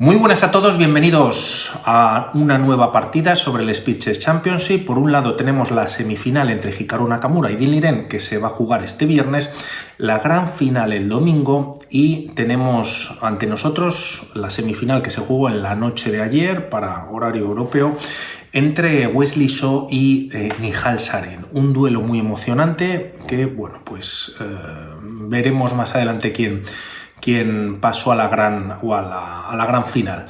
Muy buenas a todos, bienvenidos a una nueva partida sobre el Speed Chess Championship. Por un lado tenemos la semifinal entre Hikaru Nakamura y Dinh Liren, que se va a jugar este viernes, la gran final el domingo y tenemos ante nosotros la semifinal que se jugó en la noche de ayer para horario europeo entre Wesley So y Nihal Sarin. Un duelo muy emocionante que, bueno, pues veremos más adelante quién pasó a la gran final.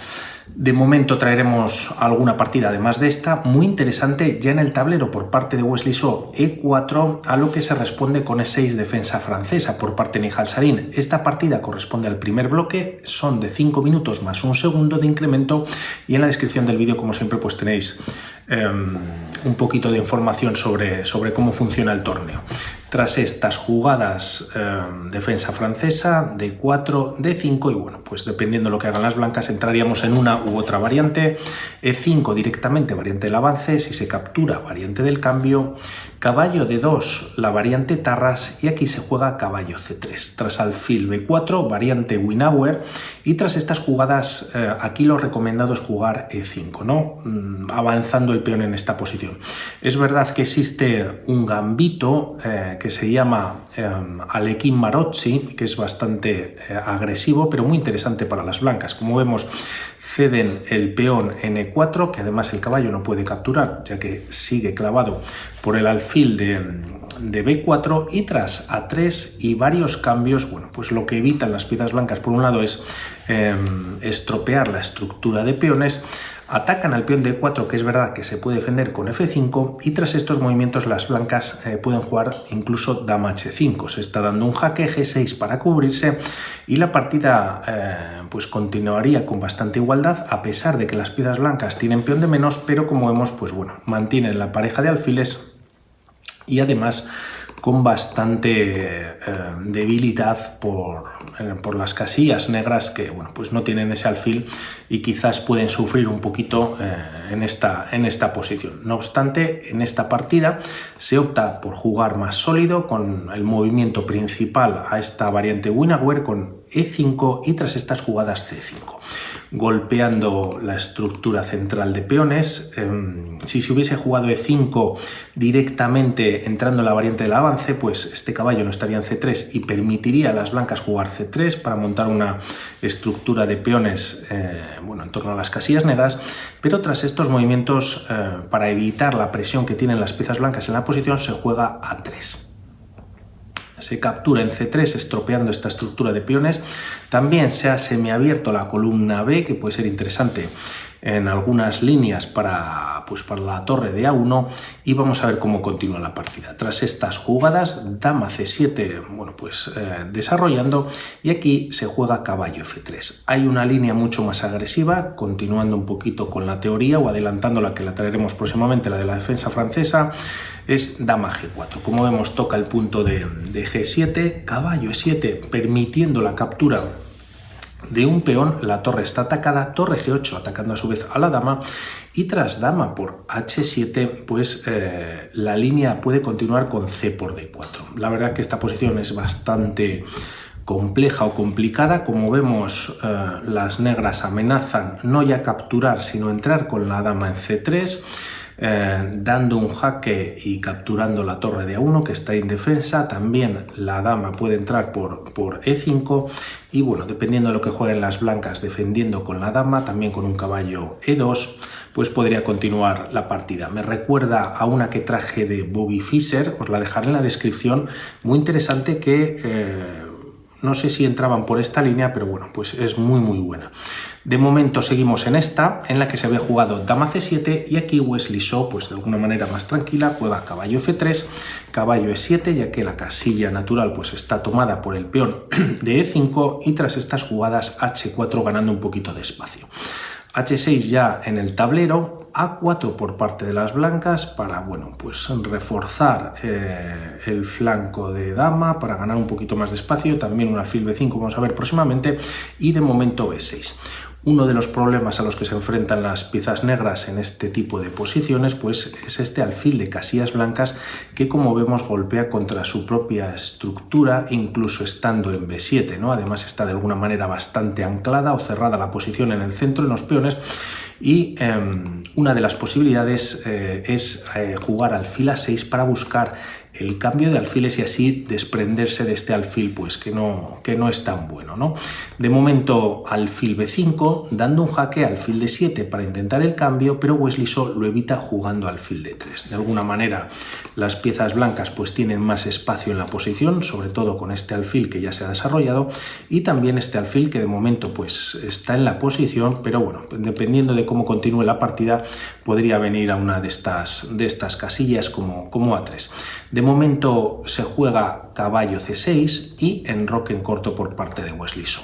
De momento traeremos alguna partida además de esta, muy interesante ya en el tablero por parte de Wesley So, E4, a lo que se responde con E6 defensa francesa por parte de Nihal Sarin. Esta partida corresponde al primer bloque, son de 5 minutos más un segundo de incremento y en la descripción del vídeo, como siempre, pues tenéis un poquito de información sobre cómo funciona el torneo. Tras estas jugadas, defensa francesa, D4, D5 y bueno, pues dependiendo de lo que hagan las blancas entraríamos en una u otra variante. E5 directamente, variante del avance, si se captura, variante del cambio. Caballo D2, la variante Tarras y aquí se juega caballo C3. Tras alfil B4, variante Winauer y tras estas jugadas aquí lo recomendado es jugar E5, ¿no? Avanzando el peón en esta posición. Es verdad que existe un gambito que se llama Alekhine Maróczy, que es bastante agresivo, pero muy interesante para las blancas. Como vemos, ceden el peón en E4, que además el caballo no puede capturar, ya que sigue clavado por el alfil de B4 y tras A3 y varios cambios, bueno, pues lo que evitan las piezas blancas por un lado es estropear la estructura de peones. Atacan al peón de E4, que es verdad que se puede defender con F5 y tras estos movimientos las blancas pueden jugar incluso dama H5. Se está dando un jaque G6 para cubrirse y la partida pues continuaría con bastante igualdad a pesar de que las piezas blancas tienen peón de menos, pero como vemos, pues bueno, mantienen la pareja de alfiles y además con bastante debilidad por las casillas negras que, bueno, pues no tienen ese alfil y quizás pueden sufrir un poquito en esta posición. No obstante, en esta partida se opta por jugar más sólido con el movimiento principal a esta variante Winauer con E5 y tras estas jugadas C5. Golpeando la estructura central de peones. Si se hubiese jugado E5 directamente entrando en la variante del avance, pues este caballo no estaría en C3 y permitiría a las blancas jugar C3 para montar una estructura de peones bueno, en torno a las casillas negras, pero tras estos movimientos, para evitar la presión que tienen las piezas blancas en la posición, se juega A3. Se captura en C3 estropeando esta estructura de peones. También se ha semiabierto la columna B, que puede ser interesante en algunas líneas para la torre de A1 y vamos a ver cómo continúa la partida. Tras estas jugadas, dama C7, bueno, pues desarrollando y aquí se juega caballo F3. Hay una línea mucho más agresiva, continuando un poquito con la teoría o adelantando la que la traeremos próximamente, la de la defensa francesa, es dama G4. Como vemos, toca el punto de G7, caballo E7, permitiendo la captura de un peón. La torre está atacada, torre G8 atacando a su vez a la dama y tras dama por H7 pues la línea puede continuar con C por D4. La verdad que esta posición es bastante compleja o complicada. Como vemos, las negras amenazan no ya capturar sino entrar con la dama en C3, dando un jaque y capturando la torre de A1 que está indefensa. También la dama puede entrar por E5 y bueno, dependiendo de lo que jueguen las blancas defendiendo con la dama, también con un caballo E2, pues podría continuar la partida. Me recuerda a una que traje de Bobby Fischer, os la dejaré en la descripción, muy interesante que no sé si entraban por esta línea, pero bueno, pues es muy buena. De momento seguimos en esta, en la que se había jugado dama C7 y aquí Wesley So, pues de alguna manera más tranquila, juega caballo F3, caballo E7, ya que la casilla natural pues está tomada por el peón de E5 y tras estas jugadas H4 ganando un poquito de espacio. H6 ya en el tablero, A4 por parte de las blancas para, bueno, pues reforzar el flanco de dama para ganar un poquito más de espacio, también un alfil B5 vamos a ver próximamente y de momento B6. Uno de los problemas a los que se enfrentan las piezas negras en este tipo de posiciones pues es este alfil de casillas blancas que, como vemos, golpea contra su propia estructura incluso estando en B7, ¿no? Además está de alguna manera bastante anclada o cerrada la posición en el centro en los peones y una de las posibilidades es jugar alfil A6 para buscar el cambio de alfiles y así desprenderse de este alfil pues que no es tan bueno, ¿no? De momento alfil B5 dando un jaque al alfil D7 para intentar el cambio, pero Wesley So lo evita jugando alfil D3. De alguna manera las piezas blancas pues tienen más espacio en la posición, sobre todo con este alfil que ya se ha desarrollado y también este alfil que de momento pues está en la posición, pero bueno, dependiendo de cómo continúe la partida podría venir a una de estas casillas como A3. De momento se juega caballo C6 y enroque en corto por parte de Wesley So.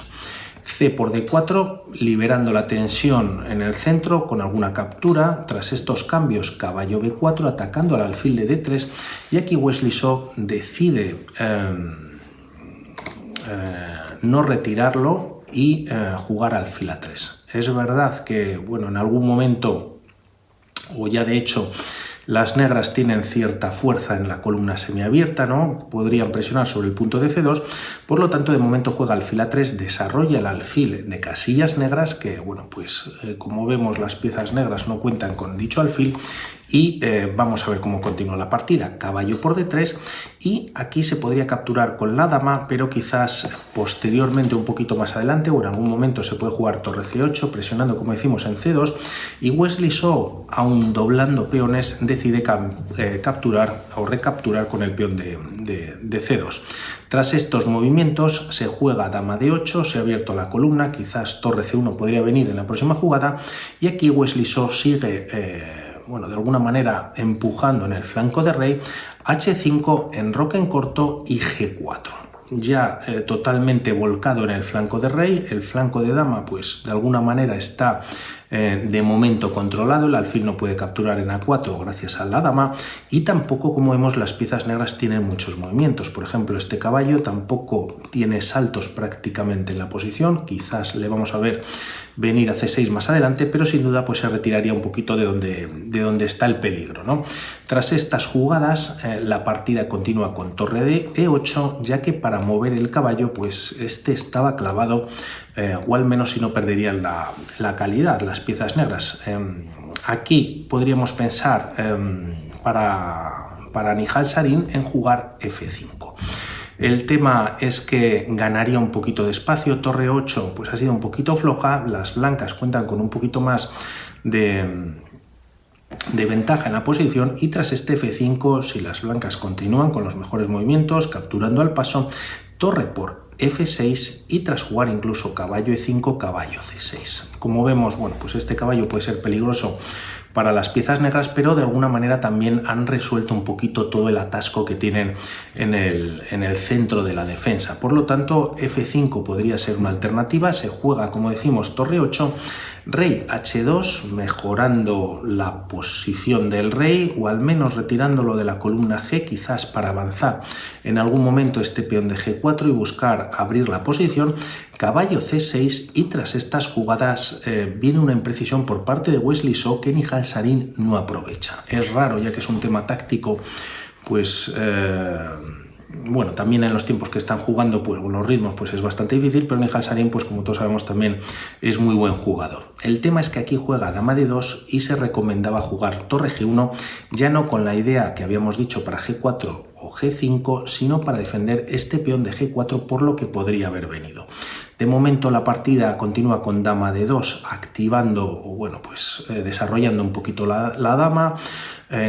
C por D4, liberando la tensión en el centro con alguna captura. Tras estos cambios, caballo B4 atacando al alfil de D3 y aquí Wesley So decide no retirarlo y jugar alfil A3. Es verdad que, bueno, en algún momento, o ya de hecho, las negras tienen cierta fuerza en la columna semiabierta, ¿no? Podrían presionar sobre el punto de C2, por lo tanto de momento juega alfil A3, desarrolla el alfil de casillas negras, que bueno, pues como vemos las piezas negras no cuentan con dicho alfil y vamos a ver cómo continúa la partida. Caballo por D3 y aquí se podría capturar con la dama, pero quizás posteriormente un poquito más adelante o en algún momento se puede jugar torre C8 presionando como decimos en C2 y Wesley So, aún doblando peones, decide capturar o recapturar con el peón de C2. Tras estos movimientos se juega dama D8, se ha abierto la columna, quizás torre C1 podría venir en la próxima jugada y aquí Wesley So sigue bueno, de alguna manera empujando en el flanco de rey, H5, enroque en corto y G4. Ya totalmente volcado en el flanco de rey, el flanco de dama pues de alguna manera está de momento controlado, el alfil no puede capturar en A4 gracias a la dama y tampoco, como vemos, las piezas negras tienen muchos movimientos. Por ejemplo, este caballo tampoco tiene saltos prácticamente en la posición, quizás le vamos a ver venir a C6 más adelante, pero sin duda pues se retiraría un poquito de donde está el peligro, ¿no? Tras estas jugadas la partida continúa con torre de E8, ya que para mover el caballo pues este estaba clavado o al menos si no perderían la calidad las piezas negras. Aquí podríamos pensar para Nihal Sarin en jugar F5. El tema es que ganaría un poquito de espacio, torre 8 pues ha sido un poquito floja, las blancas cuentan con un poquito más de ventaja en la posición y tras este F5, si las blancas continúan con los mejores movimientos, capturando al paso, torre por F6 y tras jugar incluso caballo E5, caballo C6. Como vemos, bueno, pues este caballo puede ser peligroso para las piezas negras, pero de alguna manera también han resuelto un poquito todo el atasco que tienen en el centro de la defensa. Por lo tanto, F5 podría ser una alternativa. Se juega, como decimos, torre 8, rey H2, mejorando la posición del rey o al menos retirándolo de la columna G, quizás para avanzar en algún momento este peón de G4 y buscar abrir la posición. Caballo C6 y tras estas jugadas viene una imprecisión por parte de Wesley So que Nihal Sarin no aprovecha. Es raro, ya que es un tema táctico, pues bueno, también en los tiempos que están jugando, pues con los ritmos, pues es bastante difícil, pero Nihal Sarin, pues como todos sabemos, también es muy buen jugador. El tema es que aquí juega dama D2 y se recomendaba jugar torre G1, ya no con la idea que habíamos dicho para G4 o G5, sino para defender este peón de G4 por lo que podría haber venido. De momento la partida continúa con dama D2 activando o bueno pues desarrollando un poquito la dama,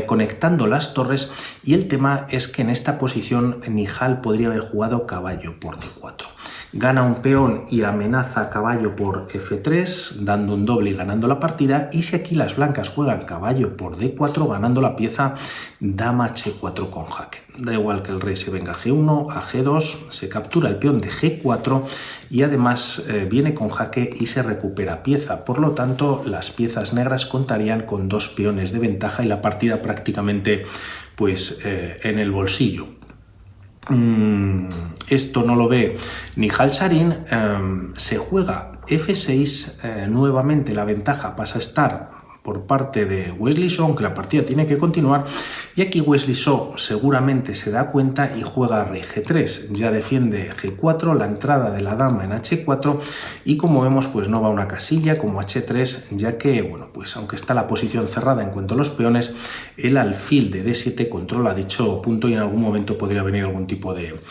conectando las torres y el tema es que en esta posición Nihal podría haber jugado caballo por D4. Gana un peón y amenaza caballo por F3, dando un doble y ganando la partida. Y si aquí las blancas juegan caballo por D4, ganando la pieza, dama H4 con jaque. Da igual que el rey se venga a G1, a G2, se captura el peón de G4 y además viene con jaque y se recupera pieza. Por lo tanto, las piezas negras contarían con dos peones de ventaja y la partida prácticamente pues en el bolsillo. Esto no lo ve Nihal Sarin, se juega F6, nuevamente la ventaja pasa a estar por parte de Wesley So, aunque la partida tiene que continuar, y aquí Wesley So seguramente se da cuenta y juega rey G3, ya defiende G4, la entrada de la dama en H4, y como vemos pues no va a una casilla como H3, ya que, bueno, pues aunque está la posición cerrada en cuanto a los peones, el alfil de D7 controla dicho punto y en algún momento podría venir algún tipo de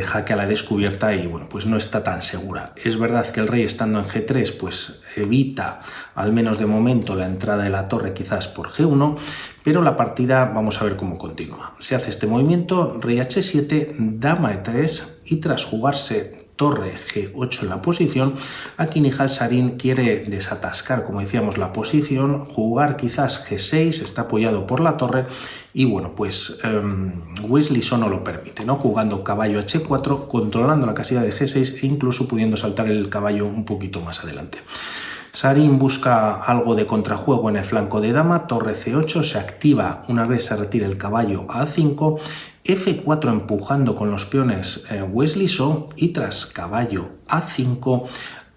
jaque a la descubierta y, bueno, pues no está tan segura. Es verdad que el rey estando en G3 pues evita, al menos de momento, la entrada de la torre quizás por G1, pero la partida vamos a ver cómo continúa. Se hace este movimiento, rey H7, dama E3 y tras jugarse torre G8 en la posición, aquí Nihal Sarin quiere desatascar, como decíamos, la posición, jugar quizás G6, está apoyado por la torre y, bueno, pues Wesley So no lo permite, ¿no? Jugando caballo H4, controlando la casilla de G6 e incluso pudiendo saltar el caballo un poquito más adelante. Sarin busca algo de contrajuego en el flanco de dama, torre C8, se activa una vez se retira el caballo a A5, F4 empujando con los peones Wesley So y tras caballo A5,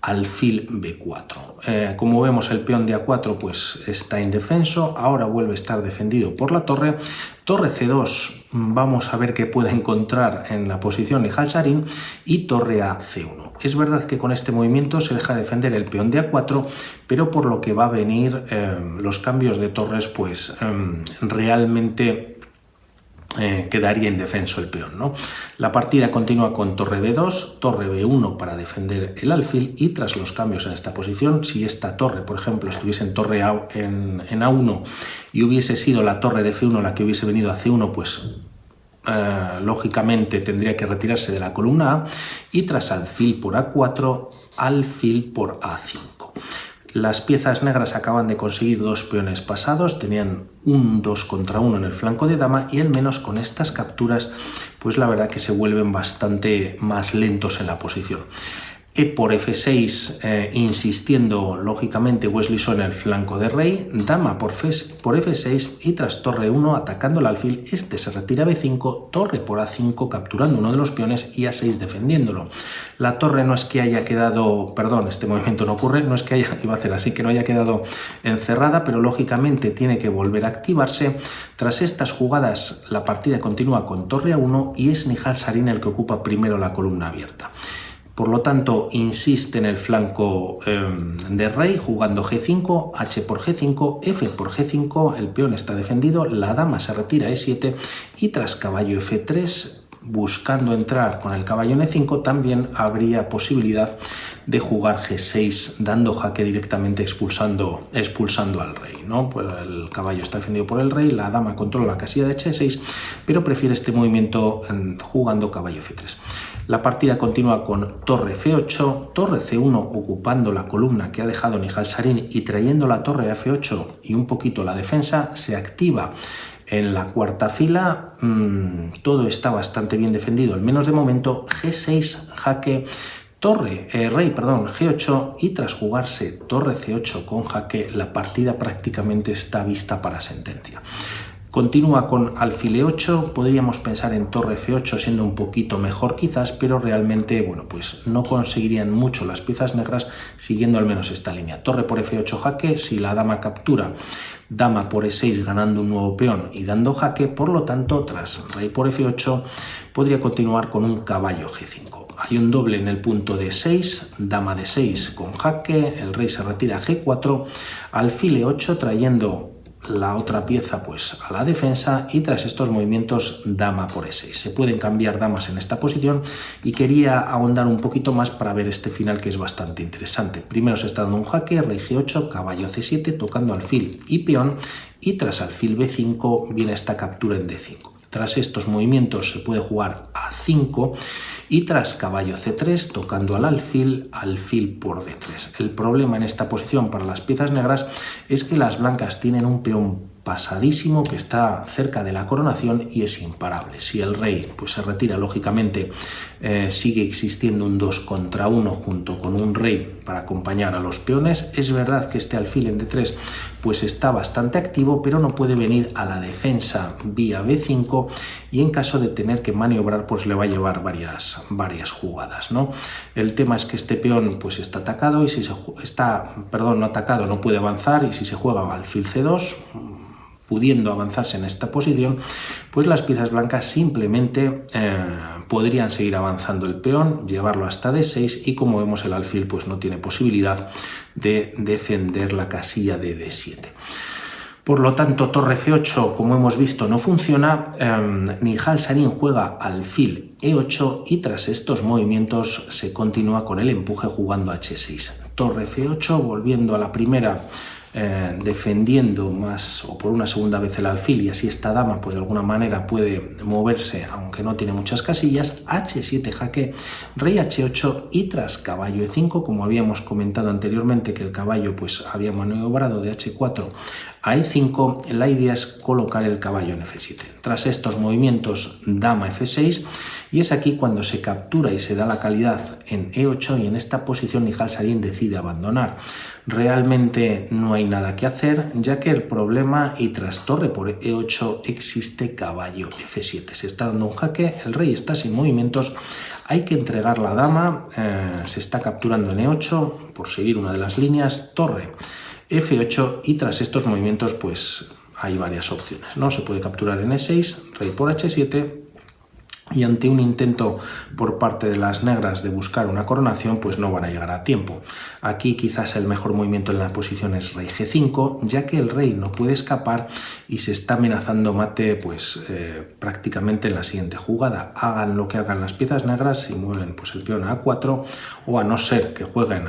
alfil B4. Como vemos, el peón de A4 pues está indefenso, ahora vuelve a estar defendido por la torre. Torre C2, vamos a ver qué puede encontrar en la posición Nihal Sarin, y torre a C1. Es verdad que con este movimiento se deja defender el peón de A4, pero por lo que va a venir los cambios de torres pues realmente quedaría indefenso el peón, ¿no? La partida continúa con torre B2, torre B1 para defender el alfil y tras los cambios en esta posición, si esta torre, por ejemplo, estuviese en torre en A1 y hubiese sido la torre de F1 la que hubiese venido a C1, pues lógicamente tendría que retirarse de la columna A y tras alfil por A4, alfil por A5. Las piezas negras acaban de conseguir dos peones pasados, tenían un 2 contra 1 en el flanco de dama y al menos con estas capturas pues la verdad que se vuelven bastante más lentos en la posición. E por F6, insistiendo lógicamente Wesley So en el flanco de rey, dama por F6 y tras torre 1 atacando el alfil, este se retira a B5, torre por A5 capturando uno de los peones y A6 defendiéndolo. La torre no es que haya quedado, perdón, este movimiento no ocurre, no es que haya, iba a hacer así, que no haya quedado encerrada, pero lógicamente tiene que volver a activarse. Tras estas jugadas la partida continúa con torre A1 y es Nihal Sarin el que ocupa primero la columna abierta. Por lo tanto, insiste en el flanco de rey, jugando G5, H por G5, F por G5, el peón está defendido, la dama se retira a E7 y tras caballo F3, buscando entrar con el caballo en E5, también habría posibilidad de jugar G6, dando jaque directamente expulsando al rey, ¿no? Pues el caballo está defendido por el rey, la dama controla la casilla de H6, pero prefiere este movimiento jugando caballo F3. La partida continúa con torre F8, torre C1 ocupando la columna que ha dejado Nihal Sarin y trayendo la torre a F8 y un poquito la defensa, se activa en la cuarta fila, todo está bastante bien defendido, al menos de momento, G6, jaque, rey, G8 y tras jugarse torre C8 con jaque, la partida prácticamente está vista para sentencia. Continúa con alfil E8, podríamos pensar en torre F8 siendo un poquito mejor quizás, pero realmente, bueno, pues no conseguirían mucho las piezas negras siguiendo al menos esta línea. Torre por F8 jaque, si la dama captura, dama por E6 ganando un nuevo peón y dando jaque, por lo tanto, tras rey por F8 podría continuar con un caballo G5. Hay un doble en el punto de 6, dama de 6 con jaque, el rey se retira a G4, alfil E8 trayendo la otra pieza pues a la defensa y tras estos movimientos dama por E6. Se pueden cambiar damas en esta posición y quería ahondar un poquito más para ver este final que es bastante interesante. Primero se está dando un jaque, rey G8, caballo C7 tocando alfil y peón y tras alfil B5 viene esta captura en D5. Tras estos movimientos se puede jugar A5 y tras caballo C3 tocando al alfil por D3. El problema en esta posición para las piezas negras es que las blancas tienen un peón pasadísimo, que está cerca de la coronación y es imparable. Si el rey pues se retira, lógicamente sigue existiendo un 2 contra 1 junto con un rey para acompañar a los peones. Es verdad que este alfil en D3 pues está bastante activo, pero no puede venir a la defensa vía B5 y en caso de tener que maniobrar pues le va a llevar varias jugadas, ¿no? El tema es que este peón pues está atacado y si no atacado, no puede avanzar, y si se juega alfil C2 pudiendo avanzarse en esta posición, pues las piezas blancas simplemente podrían seguir avanzando el peón, llevarlo hasta D6 y como vemos el alfil pues no tiene posibilidad de defender la casilla de D7. Por lo tanto, torre F8, como hemos visto, no funciona. Nihal Sarin juega alfil E8 y tras estos movimientos se continúa con el empuje jugando H6. Torre F8, volviendo a la primera, defendiendo más o por una segunda vez el alfil, y así esta dama pues de alguna manera puede moverse aunque no tiene muchas casillas. H7 jaque, rey H8 y tras caballo E5, como habíamos comentado anteriormente que el caballo pues había maniobrado de H4 a E5, la idea es colocar el caballo en F7. Tras estos movimientos, dama F6, y es aquí cuando se captura y se da la calidad en E8, y en esta posición Nihal Sarin decide abandonar. Realmente no hay nada que hacer, ya que el problema, y tras torre por E8 existe caballo F7. Se está dando un jaque, el rey está sin movimientos, hay que entregar la dama, se está capturando en E8 por seguir una de las líneas, torre F8, y tras estos movimientos pues hay varias opciones, ¿no? Se puede capturar en E6, rey por H7, y ante un intento por parte de las negras de buscar una coronación pues no van a llegar a tiempo. Aquí quizás el mejor movimiento en la posición es rey G5, ya que el rey no puede escapar y se está amenazando mate pues prácticamente en la siguiente jugada. Hagan lo que hagan las piezas negras, si mueven pues el peón a A4, o a no ser que jueguen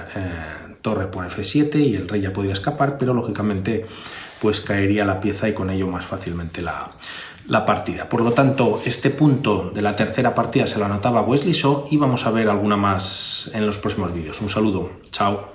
torre por F7 y el rey ya podría escapar, pero lógicamente pues caería la pieza y con ello más fácilmente la partida. Por lo tanto, este punto de la tercera partida se lo anotaba Wesley So y vamos a ver alguna más en los próximos vídeos. Un saludo, chao.